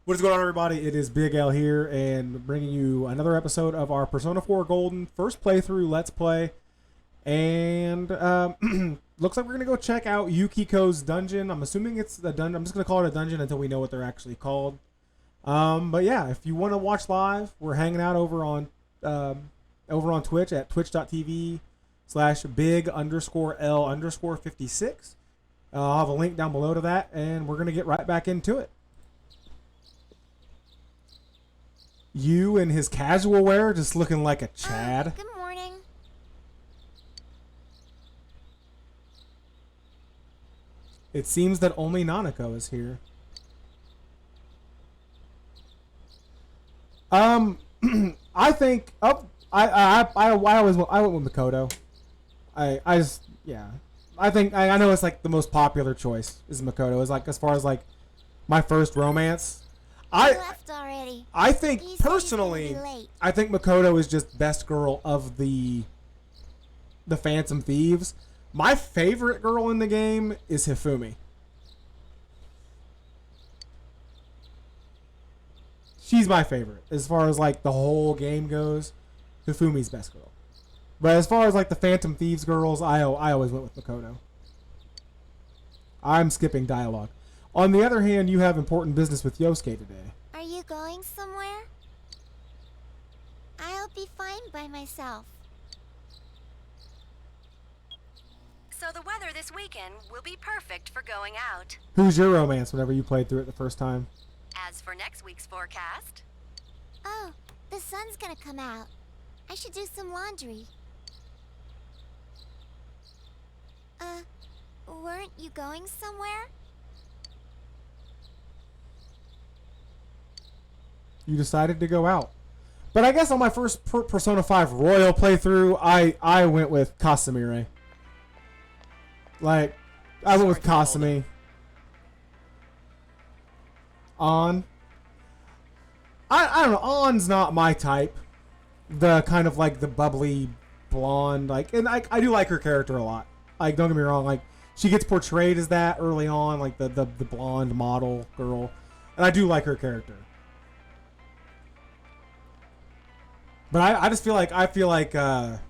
What is going on, everybody? It is Big L here, and bringing you another episode of our Persona 4 Golden first playthrough Let's Play. And looks like we're gonna go check out Yukiko's dungeon. I'm assuming it's the dungeon. I'm just gonna call it a dungeon until we know what they're actually called. But yeah, if you want to watch live, we're hanging out over on Twitch at twitch.tv/big_L_56. I'll have a link down below to that, and we're gonna get right back into it. You in his casual wear, just looking like a Chad. Good morning. It seems that only Nanako is here. I think I went with Makoto. I think I know it's like the most popular choice is Makoto. Is like as far as like my first romance. I left already. I think personally, I think Makoto is just best girl of the Phantom Thieves. My favorite girl in the game is Hifumi. She's my favorite as far as like the whole game goes. Hifumi's best girl. But as far as like the Phantom Thieves girls, I always went with Makoto. I'm skipping dialogue. On the other hand, you have important business with Yosuke today. Are you going somewhere? I'll be fine by myself. So the weather this weekend will be perfect for going out. Who's your romance whenever you played through it the first time? As for next week's forecast... Oh, the sun's gonna come out. I should do some laundry. Weren't you going somewhere? You decided to go out. But I guess on my first Persona 5 Royal playthrough, I went with Casimire. Like, I went with Kasumi. On. I don't know. On's not my type. The kind of like the bubbly blonde. Like, and I do like her character a lot. Like, don't get me wrong. Like, she gets portrayed as that early on. Like, the blonde model girl. And I do like her character. But I just feel like her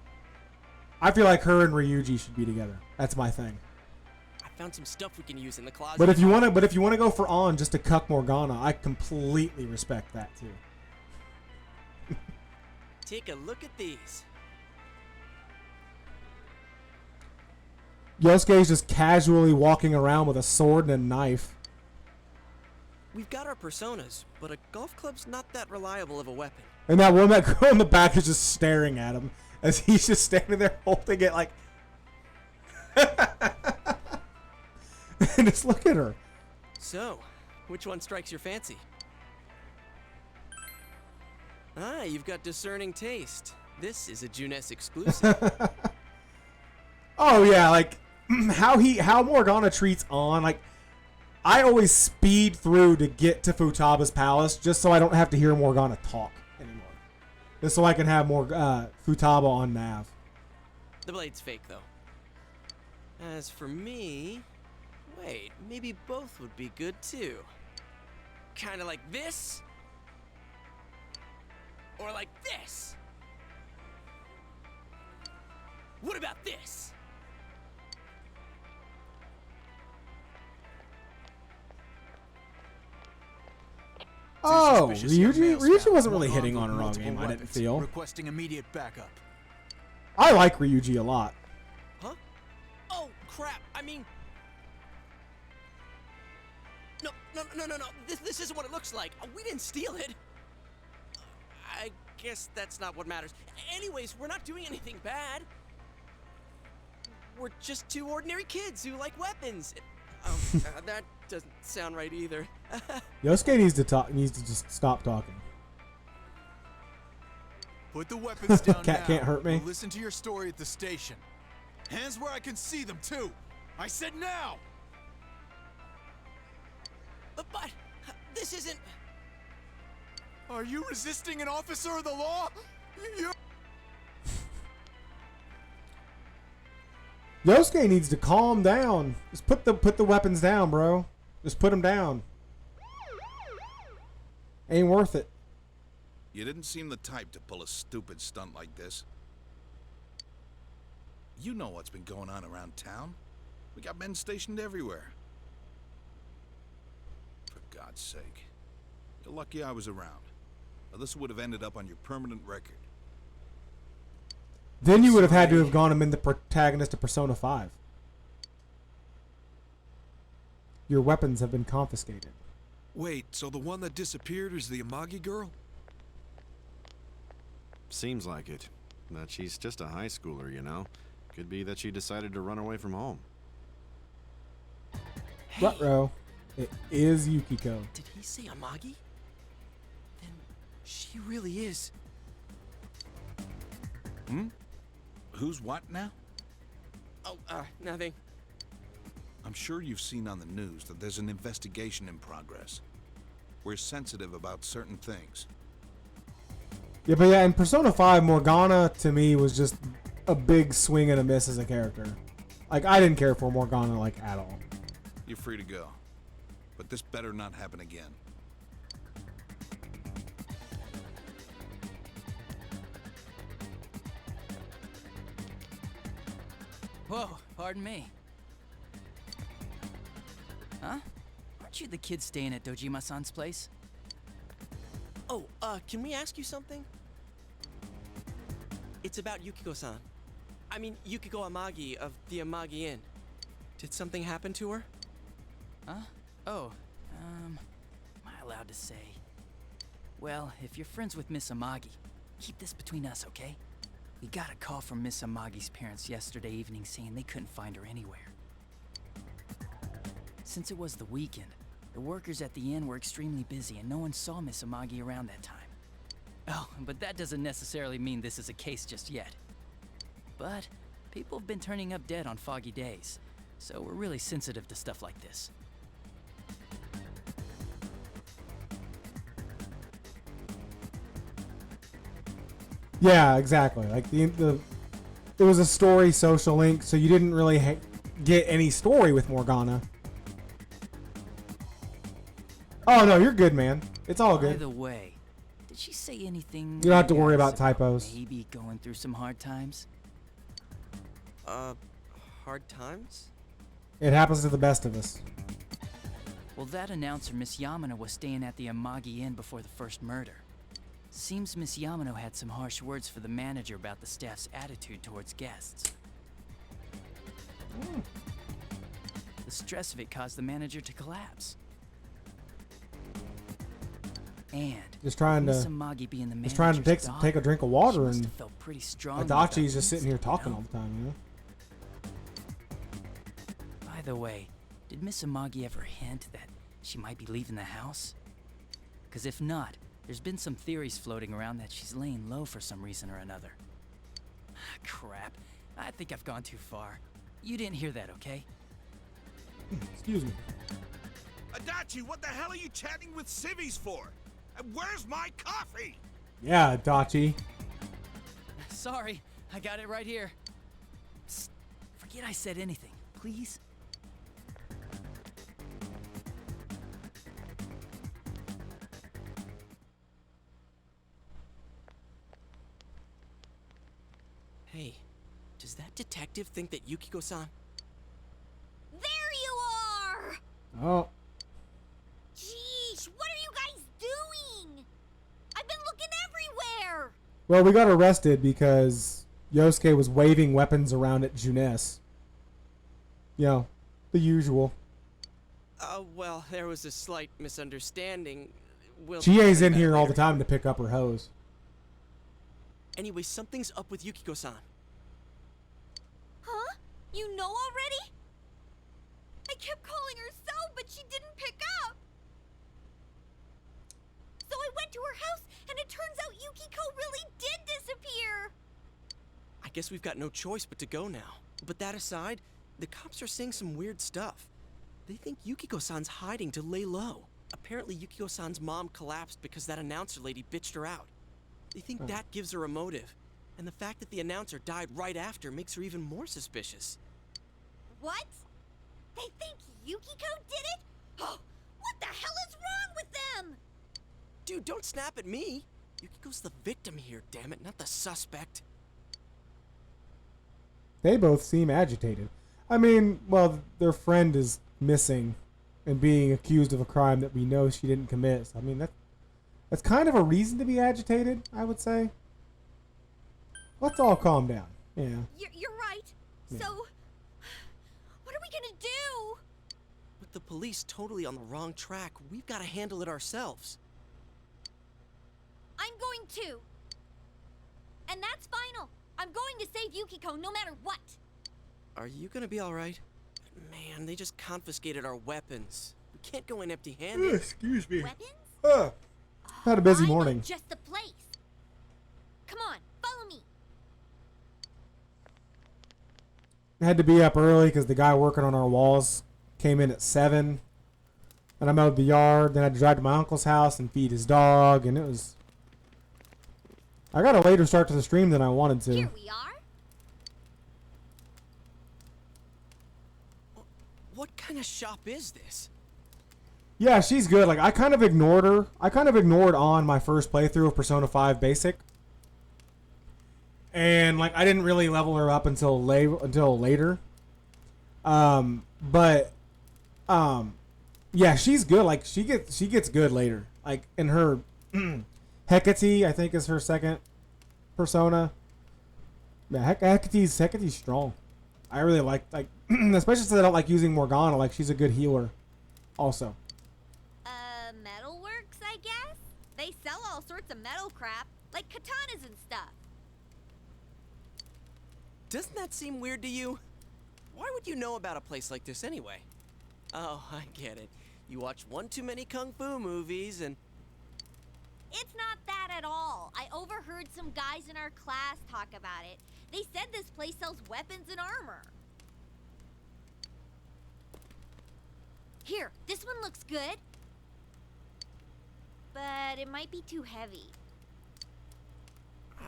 and Ryuji should be together. That's my thing. I found some stuff we can use in the closet. But if you want to go for On just to cuck Morgana, I completely respect that too. Take a look at these. Yosuke's just casually walking around with a sword and a knife. We've got our personas, but a golf club's not that reliable of a weapon. And that girl in the back is just staring at him as he's just standing there holding it like... And just look at her. So, which one strikes your fancy? Ah, you've got discerning taste. This is a Junes exclusive. Oh yeah, like how Morgana treats On. Like, I always speed through to get to Futaba's palace just so I don't have to hear Morgana talk anymore. Just so I can have more Futaba on nav. The blade's fake, though. As for me... Wait, maybe both would be good, too. Kinda like this? Or like this? What about this? Oh, Ryuji wasn't really hitting on her all game, I didn't feel. Requesting immediate backup. I like Ryuji a lot. Huh? Oh, crap, I mean... No. This isn't what it looks like. We didn't steal it. I guess that's not what matters. Anyways, we're not doing anything bad. We're just two ordinary kids who like weapons. That doesn't sound right either. Yosuke needs to just stop talking. Put the weapons down Cat now. can't hurt me. We'll listen to your story at the station. Hands where I can see them too. I said now. But this isn't... Are you resisting an officer of the law? Yosuke needs to calm down. Just put the weapons down, bro. Just put them down. Ain't worth it. You didn't seem the type to pull a stupid stunt like this. You know what's been going on around town. We got men stationed everywhere. For God's sake. You're lucky I was around. Or this would have ended up on your permanent record. Then you would have had to have gone and been the protagonist of Persona 5. Your weapons have been confiscated. Wait, so the one that disappeared is the Amagi girl? Seems like it. But she's just a high schooler, you know. Could be that she decided to run away from home. Ruh-roh. It is Yukiko. Did he say Amagi? Then she really is. Who's what now? Oh, nothing. I'm sure you've seen on the news that there's an investigation in progress. We're sensitive about certain things. Yeah, but yeah, in Persona 5, Morgana, to me, was just a big swing and a miss as a character. Like, I didn't care for Morgana, like, at all. You're free to go. But this better not happen again. Whoa, pardon me. Huh? Aren't you the kid staying at Dojima-san's place? Oh, can we ask you something? It's about Yukiko-san. I mean, Yukiko Amagi of the Amagi Inn. Did something happen to her? Huh? Oh, am I allowed to say? Well, if you're friends with Miss Amagi, keep this between us, okay? We got a call from Miss Amagi's parents yesterday evening saying they couldn't find her anywhere. Since it was the weekend, the workers at the inn were extremely busy and no one saw Miss Amagi around that time. Oh, but that doesn't necessarily mean this is a case just yet. But people have been turning up dead on foggy days, so we're really sensitive to stuff like this. Yeah, exactly. Like, it was a story social link, so you didn't really get any story with Morgana. Oh, no, you're good, man. It's all By good. the way, did she say anything? You don't have to worry guys, about typos. Maybe going through some hard times? Hard times? It happens to the best of us. Well, that announcer, Miss Yamano, was staying at the Amagi Inn before the first murder. Seems Miss Yamano had some harsh words for the manager about the staff's attitude towards guests. The stress of it caused the manager to collapse. And Just trying Miss to Amagi being the just trying to manager's take a daughter, drink of she water, must and have felt pretty strongly about Adachi's just sitting here things, you talking know? all the time, you know? By the way, did Miss Amagi ever hint that she might be leaving the house? Because if not, there's been some theories floating around that she's laying low for some reason or another. Crap. I think I've gone too far. You didn't hear that, okay? Excuse me. Adachi, what the hell are you chatting with civvies for? And where's my coffee? Yeah, Adachi. Sorry, I got it right here. Psst, forget I said anything, please. Hey, does that detective think that Yukiko-san... There you are! Oh, Jeez, what are you guys doing? I've been looking everywhere! well, we got arrested because Yosuke was waving weapons around at Junes. You know, the usual. well, there was a slight misunderstanding. We'll Chie's talk in about it here all the later. time to pick up her hose. Anyway, something's up with Yukiko-san. Huh? You know already? I kept calling her so, but she didn't pick up. So I went to her house, and it turns out Yukiko really did disappear. I guess we've got no choice but to go now. But that aside, the cops are saying some weird stuff. They think Yukiko-san's hiding to lay low. Apparently Yukiko-san's mom collapsed because that announcer lady bitched her out. They think that gives her a motive. And the fact that the announcer died right after makes her even more suspicious. What? They think Yukiko did it? Oh, what the hell is wrong with them? Dude, don't snap at me. Yukiko's the victim here, damn it, not the suspect. They both seem agitated. I mean, well, their friend is missing and being accused of a crime that we know she didn't commit. So, I mean, that's kind of a reason to be agitated, I would say. Let's all calm down. Yeah. You're right. Yeah. So, what are we gonna do? With the police totally on the wrong track, we've got to handle it ourselves. I'm going to. And that's final. I'm going to save Yukiko no matter what. Are you gonna be alright? Man, they just confiscated our weapons. We can't go in empty-handed. Excuse me. Weapons? Had a busy I know morning. just the place. Come on, follow me. I had to be up early because the guy working on our walls came in at 7. And I mowed the yard. Then I had to drive to my uncle's house and feed his dog. And it was... I got a later start to the stream than I wanted to. Here we are. What kind of shop is this? Yeah, she's good. Like, I kind of ignored her. I kind of ignored on my first playthrough of Persona 5 Basic. And, like, I didn't really level her up until later. Yeah, she's good. Like, she gets good later. Like, in her Hecate, I think, is her second persona. Yeah, Hecate's strong. I really like, especially since I don't like using Morgana. Like, she's a good healer also. Metalworks, I guess? They sell all sorts of metal crap, like katanas and stuff. Doesn't that seem weird to you? Why would you know about a place like this anyway? Oh, I get it. You watch one too many kung fu movies and... It's not that at all. I overheard some guys in our class talk about it. They said this place sells weapons and armor. Here, this one looks good. But it might be too heavy.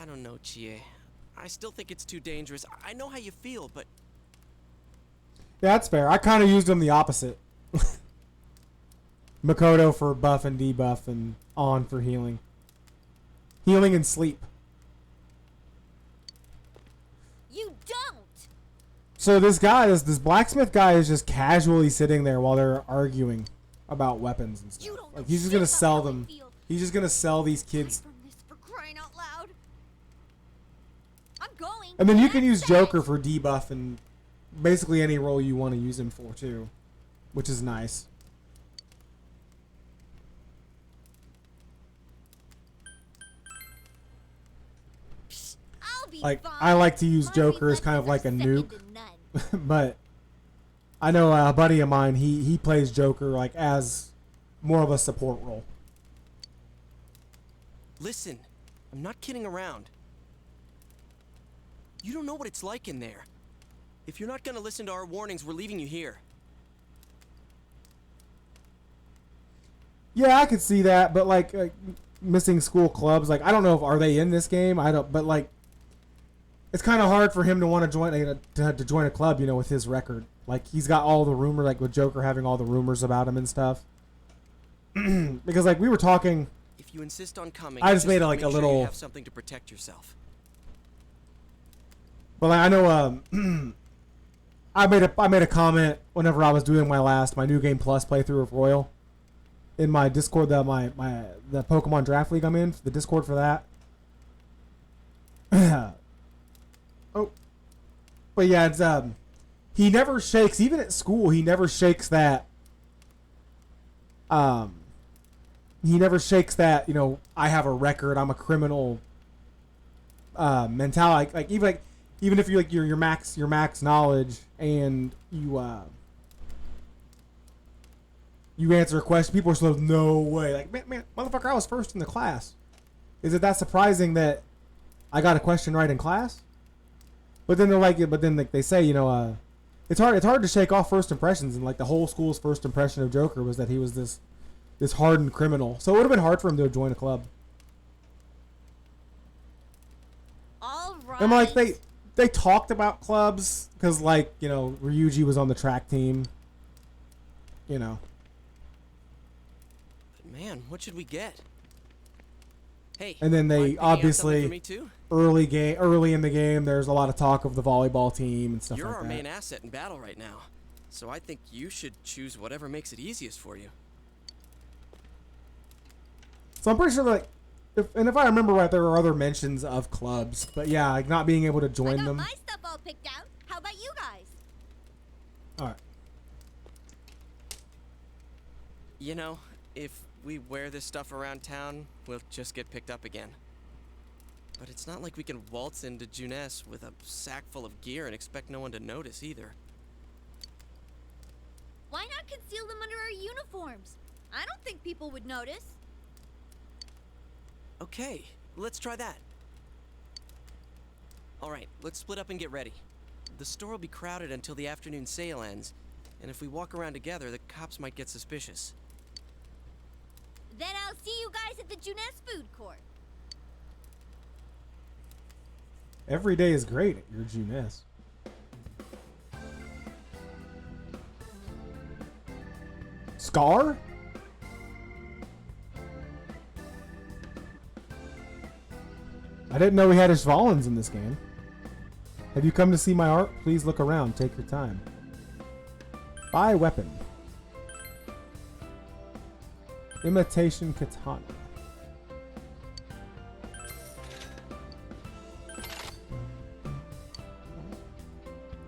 I don't know, Chie. I still think it's too dangerous. I know how you feel, but... Yeah, that's fair. I kind of used them the opposite. Makoto for buff and debuff, and on for healing. Healing and sleep. You don't! So this guy, this blacksmith guy, is just casually sitting there while they're arguing about weapons and You stuff. don't Like, know he's just shit gonna about sell how I them. feel. He's just gonna sell these Aside kids. from this, for crying out loud. I'm going. And then you can That's use it. Joker for debuff and basically any role you want to use him for too, which is nice. I'll be Like, fine. I like to use My Joker as kind of like reflexes a are nuke. second to none. But I know a buddy of mine, he plays Joker like as more of a support role. Listen, I'm not kidding around. You don't know what it's like in there. If you're not gonna listen to our warnings, we're leaving you here. Yeah, I could see that, but like missing school clubs, like I don't know if are they in this game. I don't, but like it's kind of hard for him to want to join a club, you know, with his record. Like he's got all the rumor, like with Joker having all the rumors about him and stuff. Because like we were talking. If you insist on coming, I just made like make a sure little. you have something to protect yourself. Well, I know. I made a comment whenever I was doing my New Game Plus playthrough of Royal in my Discord, the Pokemon Draft League I'm in, the Discord for that. Oh, but yeah, it's he never shakes, even at school. He never shakes that. He never shakes that. You know, I have a record. I'm a criminal. Mentality, like even if you like your max knowledge and you answer a question, people are still no way. Like man, motherfucker, I was first in the class. Is it that surprising that I got a question right in class? But then they say, you know, it's hard to shake off first impressions, and like the whole school's first impression of Joker was that he was this hardened criminal. So it would have been hard for him to join a club. All right. And like they talked about clubs because like, you know, Ryuji was on the track team. You know. But man, what should we get? Hey. And then they mind picking out something obviously for me too? early in the game, there's a lot of talk of the volleyball team and stuff You're like our that. main asset in battle right now, so I think you should choose whatever makes it easiest for you. So I'm pretty sure that, if I remember right, there were other mentions of clubs, but yeah, like not being able to I join got them. my stuff all picked out. How about you guys? All right. You know, if we wear this stuff around town, we'll just get picked up again. But it's not like we can waltz into Juness with a sack full of gear and expect no one to notice either. Why not conceal them under our uniforms? I don't think people would notice. Okay, let's try that. Alright, let's split up and get ready. The store will be crowded until the afternoon sale ends, and if we walk around together, the cops might get suspicious. Then I'll see you guys at the Juness food court. Every day is great at your Juness. Scar? I didn't know we had Ishvalans in this game. Have you come to see my art? Please look around. Take your time. Buy weapon. Imitation katana.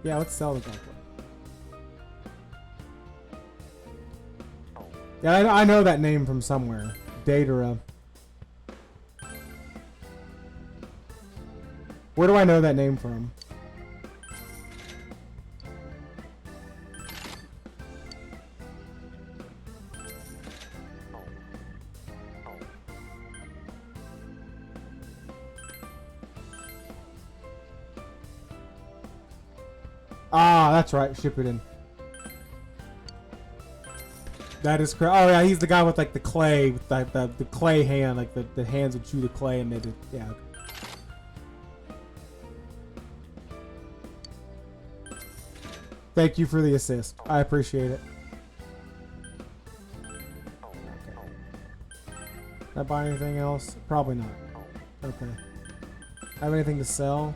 Yeah, let's sell the gunplay. Yeah, I know that name from somewhere. Datara. Where do I know that name from? Ah, that's right. Shippuden. That is correct. Oh yeah, he's the guy with like the clay, with the clay hand, like the hands would chew the clay and made it. Yeah. Thank you for the assist. I appreciate it. Okay. Can I buy anything else? Probably not. Okay. Have anything to sell?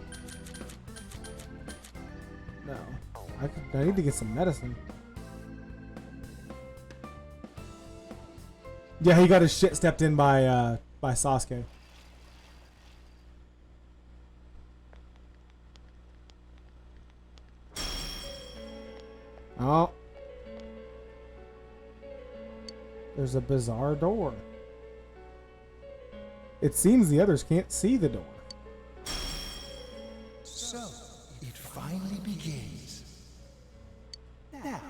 No. I need to get some medicine. Yeah, he got his shit stepped in by Sasuke. Oh. There's a bizarre door. It seems the others can't see the door. So, it finally begins. Now,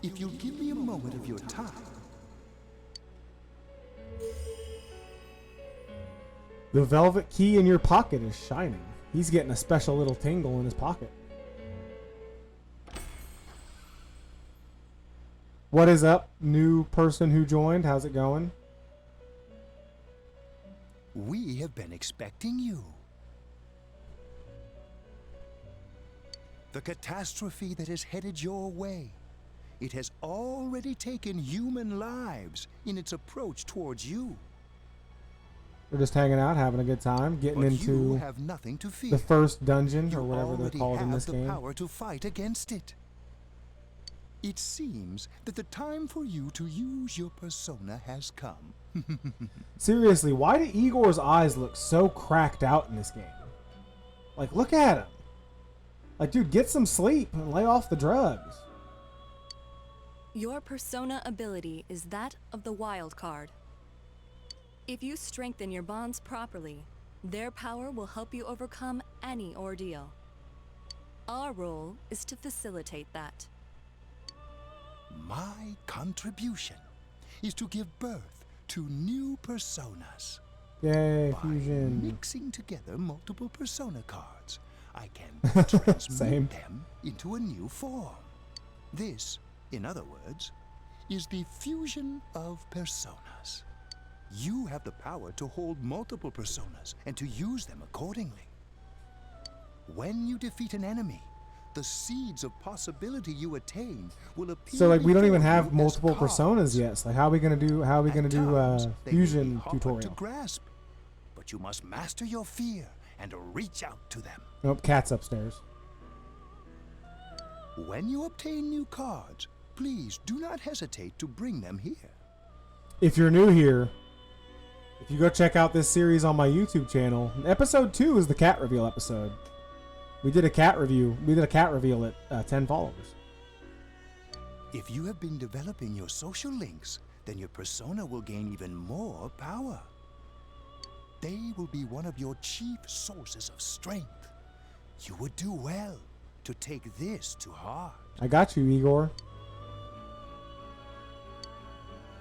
if you'll give me a moment of your time. The velvet key in your pocket is shining. He's getting a special little tingle in his pocket. What is up, new person who joined? How's it going? We have been expecting you. The catastrophe that is headed your way. It has already taken human lives in its approach towards you. We're just hanging out, having a good time, getting But into you have nothing to fear. the first dungeon, You or whatever they're already called in have this the game. power to fight against it. It seems that the time for you to use your persona has come. Seriously, why do Igor's eyes look so cracked out in this game? Like, look at him. Like, dude, get some sleep and lay off the drugs. Your persona ability is that of the wild card. If you strengthen your bonds properly, their power will help you overcome any ordeal. Our role is to facilitate that. My contribution is to give birth to new personas. Yay, By fusion. mixing together multiple persona cards, I can transmute Same. them into a new form. This, in other words, is the fusion of personas. You have the power to hold multiple personas and to use them accordingly. When you defeat an enemy, the seeds of possibility you attain will appear. So like we don't before even you have as multiple cards. personas yet. So like how are we gonna do At times, they may be fusion hard tutorial? to grasp, but but you must master your fear and reach out to them. Nope, cat's upstairs. When you obtain new cards, please do not hesitate to bring them here. If you're new here, if you go check out this series on my YouTube channel, episode 2 is the cat reveal episode. We did a cat review. We did a cat reveal at 10 followers. If you have been developing your social links, then your persona will gain even more power. They will be one of your chief sources of strength. You would do well to take this to heart. I got you, Igor.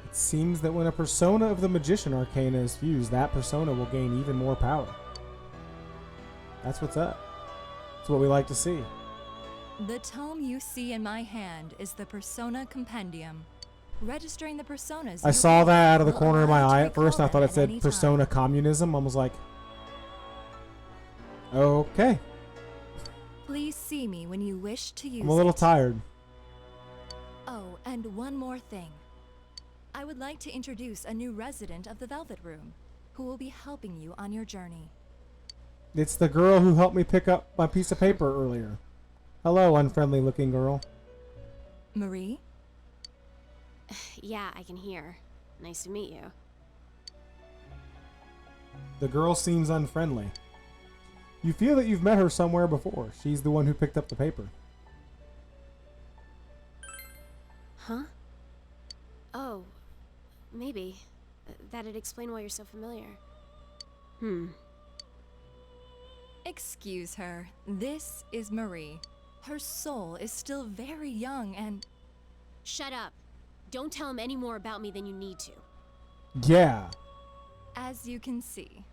It seems that when a persona of the Magician Arcana is fused, that persona will gain even more power. That's what's up. That's what we like to see. The tome you see in my hand is the Persona Compendium. Registering the personas. I saw that out of the corner of my eye at first, and I thought it said Persona Communism. I was like, okay. Please see me when you wish to use I'm a little tired. Oh, and one more thing. I would like to introduce a new resident of the Velvet Room, who will be helping you on your journey. It's the girl who helped me pick up my piece of paper earlier. Hello, unfriendly looking girl. Marie? Yeah, I can hear. Nice to meet you. The girl seems unfriendly. You feel that you've met her somewhere before. She's the one who picked up the paper. Huh? Oh, maybe. That'd explain why you're so familiar. Excuse her. This is Marie. Her soul is still very young and... Shut up. Don't tell him any more about me than you need to. Yeah. As you can see,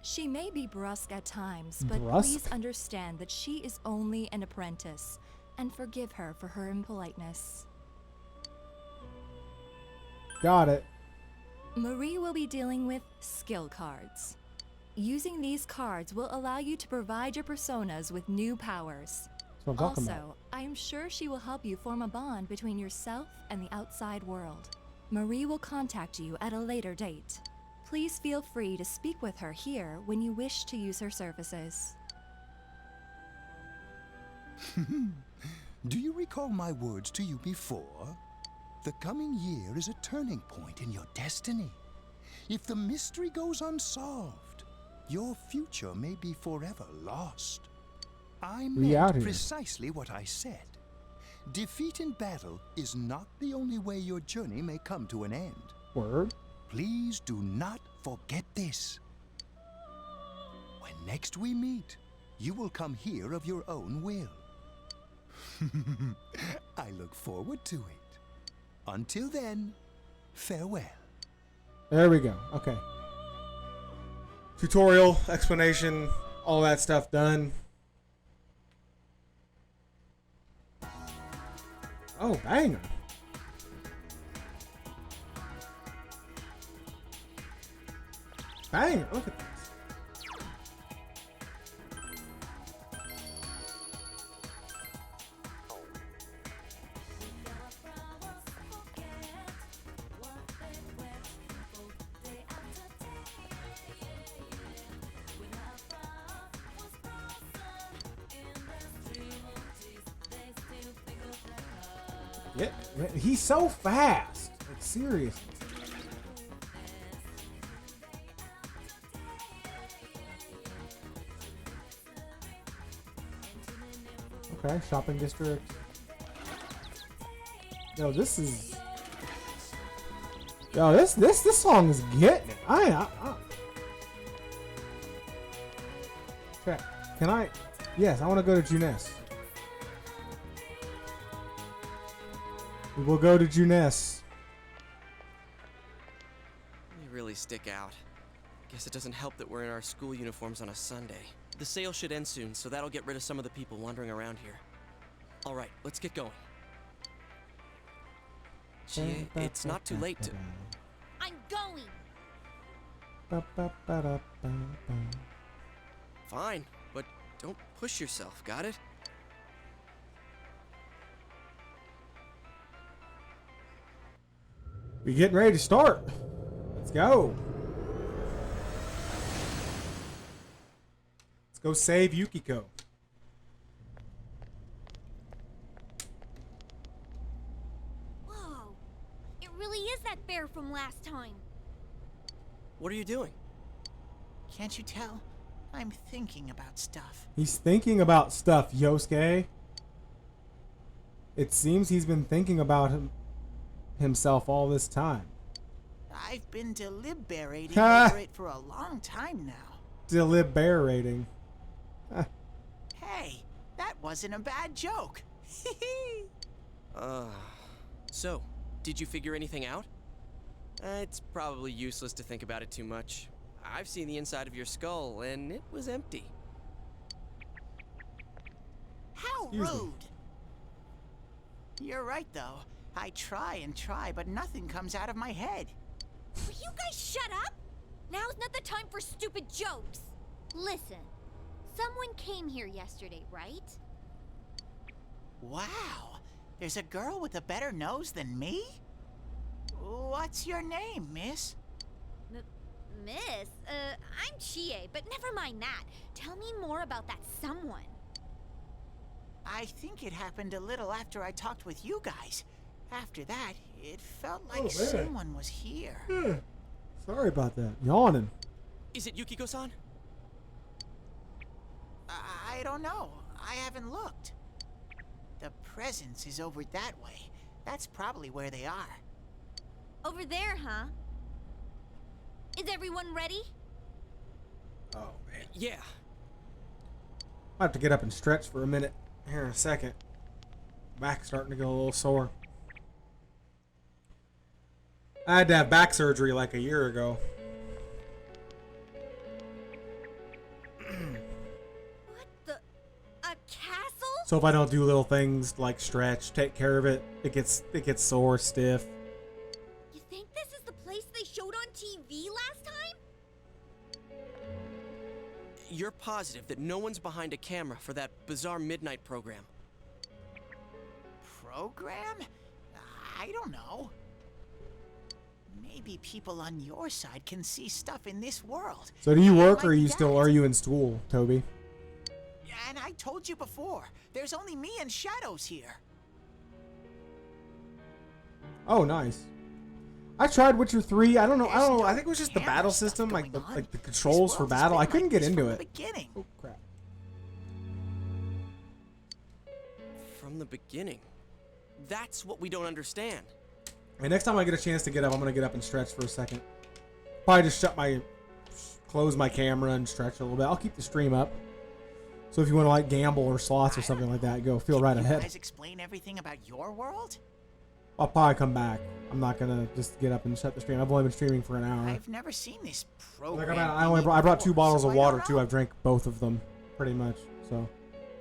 she may be brusque at times, but Brusque? please understand that she is only an apprentice, and forgive her for her impoliteness. Got it. Marie will be dealing with skill cards. Using these cards will allow you to provide your personas with new powers. That's what I'm talking about. Also, I am sure she will help you form a bond between yourself and the outside world. Marie will contact you at a later date. Please feel free to speak with her here when you wish to use her services. Do you recall my words to you before? The coming year is a turning point in your destiny. If the mystery goes unsolved, your future may be forever lost. I meant precisely what I said. Defeat in battle is not the only way your journey may come to an end. Word. Please do not forget this. When next we meet, you will come here of your own will. I look forward to it. Until then, farewell. There we go. Okay. Tutorial, explanation, all that stuff done. Oh, banger. Banger. Look at this. Yeah, he's so fast. Like, seriously. Okay, shopping district. Yo, this is. Yo, this song is getting it. Okay, can I? Yes, I want to go to Juness. We'll go to Juness. They really stick out. Guess it doesn't help that we're in our school uniforms on a Sunday. The sale should end soon, so that'll get rid of some of the people wandering around here. All right, let's get going. Chie, it's not too late to... I'm going! Fine, but don't push yourself, got it? We getting ready to start. Let's go. go save Yukiko. Whoa. It really is that bear from last time. What are you doing? Can't you tell? I'm thinking about stuff. He's thinking about stuff, Yosuke. It seems he's been thinking about himself all this time. I've been deliberating over it for a long time now. Deliberating. Hey, that wasn't a bad joke. So, did you figure anything out? It's probably useless to think about it too much. I've seen the inside of your skull, and it was empty. How rude! You're right, though. I try and try, but nothing comes out of my head. Will you guys shut up? Now's not the time for stupid jokes. Listen, someone came here yesterday, right? Wow, there's a girl with a better nose than me? What's your name, miss? Miss? I'm Chie, but never mind that. Tell me more about that someone. I think it happened a little after I talked with you guys. After that, it felt like someone was here. Sorry about that. Yawning. Is it Yukiko-san? I don't know. I haven't looked. The presence is over that way. That's probably where they are. Over there, huh? Is everyone ready? Oh, man. Yeah. I have to get up and stretch for a minute here in a second. Back's starting to get a little sore. I had to have back surgery like a year ago. What the? A castle? So if I don't do little things like stretch, take care of it, it gets sore, stiff. You think this is the place they showed on TV last time? You're positive that no one's behind a camera for that bizarre midnight program? Program? I don't know. Maybe people on your side can see stuff in this world. So do you work or are you in school, Toby? And I told you before, there's only me and Shadows here. Oh, nice. I tried Witcher 3. I don't know. I think it was just the battle system, like the controls for battle. I couldn't get into it. Oh crap. From the beginning. That's what we don't understand. And next time I get a chance to get up, I'm gonna get up and stretch for a second. Probably just close my camera and stretch a little bit. I'll keep the stream up. So if you want to like gamble or slots or something like that, feel right ahead. You guys explain everything about your world? I'll probably come back. I'm not gonna just get up and shut the stream. I've only been streaming for an hour. I've never seen this program. I brought 2 bottles of water too. I've drank both of them, pretty much. So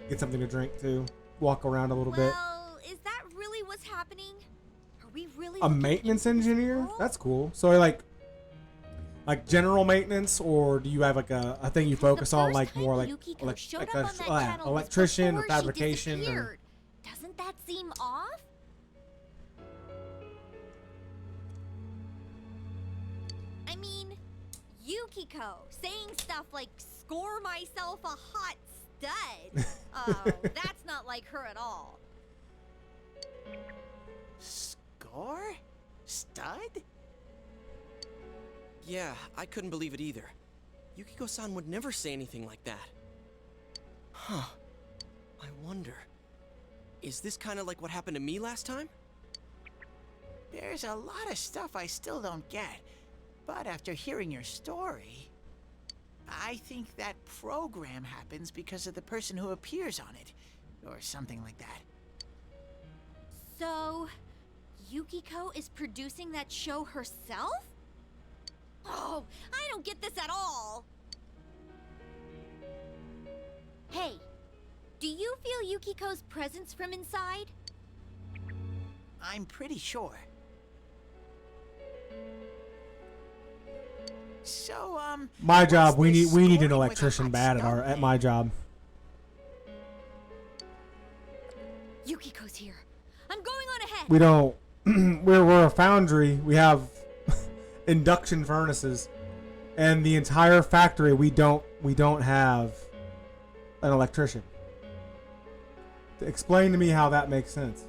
get something to drink too. Walk around a little bit. Well, is that really what's happening? Are we really A maintenance engineer? That's cool. So like general maintenance, or do you have like a thing you focus on, like more like electrician or fabrication? Or... Doesn't that seem off? I mean, Yukiko saying stuff like "score myself a hot stud." Oh, that's not like her at all. Score? Stud? Yeah, I couldn't believe it either. Yukiko-san would never say anything like that. Huh. I wonder... Is this kind of like what happened to me last time? There's a lot of stuff I still don't get. But after hearing your story... I think that program happens because of the person who appears on it. Or something like that. So... Yukiko is producing that show herself? Oh, I don't get this at all. Hey, do you feel Yukiko's presence from inside? I'm pretty sure. So, my job, we need an electrician bad at my job. Yukiko's here. I'm going on ahead. We don't. We're a foundry. We have induction furnaces, and the entire factory we don't have an electrician. Explain to me how that makes sense.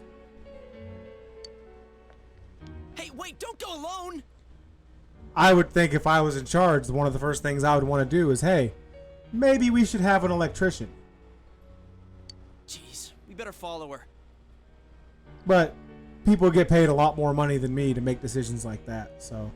Hey, wait, don't go alone! I would think if I was in charge, one of the first things I would want to do is, hey, maybe we should have an electrician. Jeez, we better follow her. But people get paid a lot more money than me to make decisions like that, so.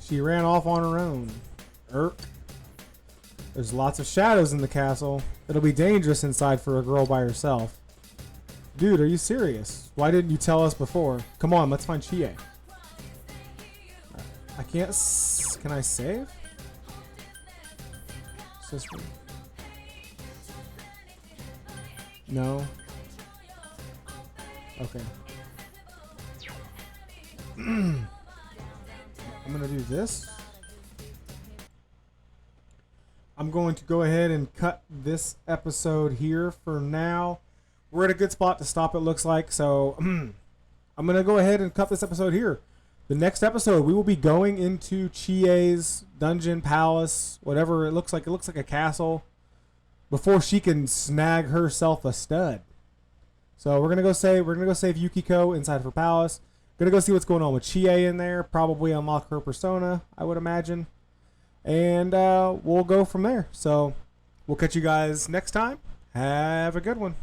She ran off on her own. There's lots of shadows in the castle. It'll be dangerous inside for a girl by herself. Dude, are you serious? Why didn't you tell us before? Come on, let's find Chie. I can't... Can I save? Sister. No. Okay. I'm gonna do this. I'm going to go ahead and cut this episode here for now. We're at a good spot to stop, it looks like. So I'm going to go ahead and cut this episode here. The next episode, we will be going into Chie's dungeon, palace, whatever it looks like. It looks like a castle before she can snag herself a stud. So we're going to go save Yukiko inside of her palace. Going to go see what's going on with Chie in there. Probably unlock her persona, I would imagine. And we'll go from there. So we'll catch you guys next time. Have a good one.